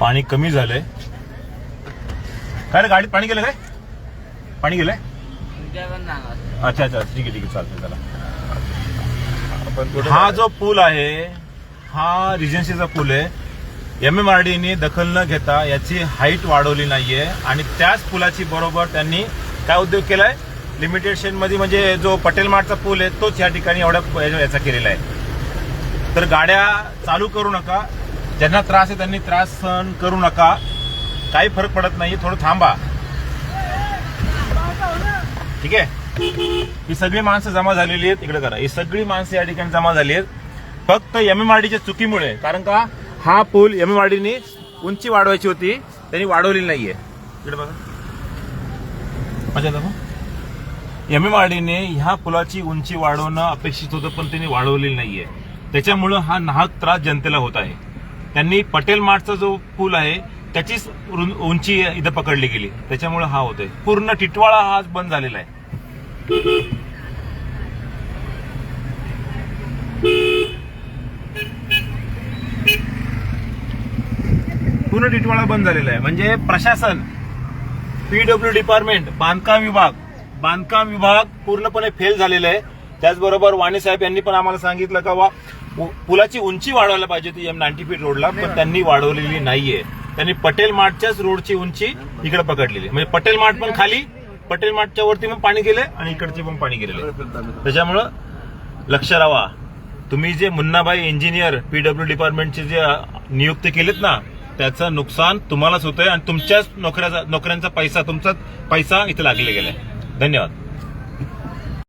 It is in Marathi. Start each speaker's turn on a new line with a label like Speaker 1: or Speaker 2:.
Speaker 1: पाणी कमी झालंय. काय रे गाडीत पाणी गेलं काय? पाणी गेलंय? अच्छा अच्छा ठीक आहे चालतंय. चला हा जो पूल आहे हा रिजन्सीचा पूल आहे. MMRDने दखल न घेता याची हाईट वाढवली नाहीये आणि त्याच पुलाची बरोबर त्यांनी काय उद्योग केलाय लिमिटेशन मध्ये, म्हणजे जो पटेल मार्टचा पूल आहे तोच या ठिकाणी एवढ्या याचा केलेला आहे. तर गाड्या चालू करू नका. ज्यांना त्रास आहे त्यांनी त्रास सहन करू नका. काही फरक पडत नाही. थोडं थांबा. ठीक आहे. ही सगळी माणसं जमा झालेली आहेत. इकडे करा. ही सगळी माणसं या ठिकाणी जमा झाली आहेत फक्त MMRDच्या चुकीमुळे. कारण का हा पूल MMRDने उंची वाढवायची होती, त्यांनी वाढवलेली नाहीये. इकडे बघा. MMRDने ह्या पुलाची उंची वाढवणं अपेक्षित होतं पण त्यांनी वाढवलेली नाहीये. त्याच्यामुळं हा नाहक त्रास जनतेला होत आहे. त्यांनी पटेल मार्टचा जो पूल आहे त्याचीच उंची इथं पकडली गेली, त्याच्यामुळे हा होतोय. पूर्ण टिटवाळा हा आज बंद झालेला आहे. पूर्ण टिटवाळा बंद झालेला आहे. म्हणजे प्रशासन, PW डिपार्टमेंट, बांधकाम विभाग पूर्णपणे फेल झालेला आहे. त्याचबरोबर वाणी साहेब यांनी पण आम्हाला सांगितलं का पुलाची उंची वाढवायला पाहिजे होती M90 फीट रोडला, पण त्यांनी वाढवलेली नाहीये. त्यांनी पटेल मार्टच्याच रोडची उंची इकडे पकडलेली. म्हणजे पटेल मार्ट पण खाली, पटेल मार्टच्या वरती पण पाणी गेले आणि इकडचे पण पाणी गेलेले. त्याच्यामुळं लक्ष राहा. तुम्ही जे मुन्नाबाई इंजिनियर PW डिपार्टमेंटचे जे नियुक्ती केलीत ना, त्याचं नुकसान तुम्हालाच होतंय आणि तुमच्याच नोकऱ्यांचा पैसा, तुमचा पैसा इथे लागले गेलाय. धन्यवाद.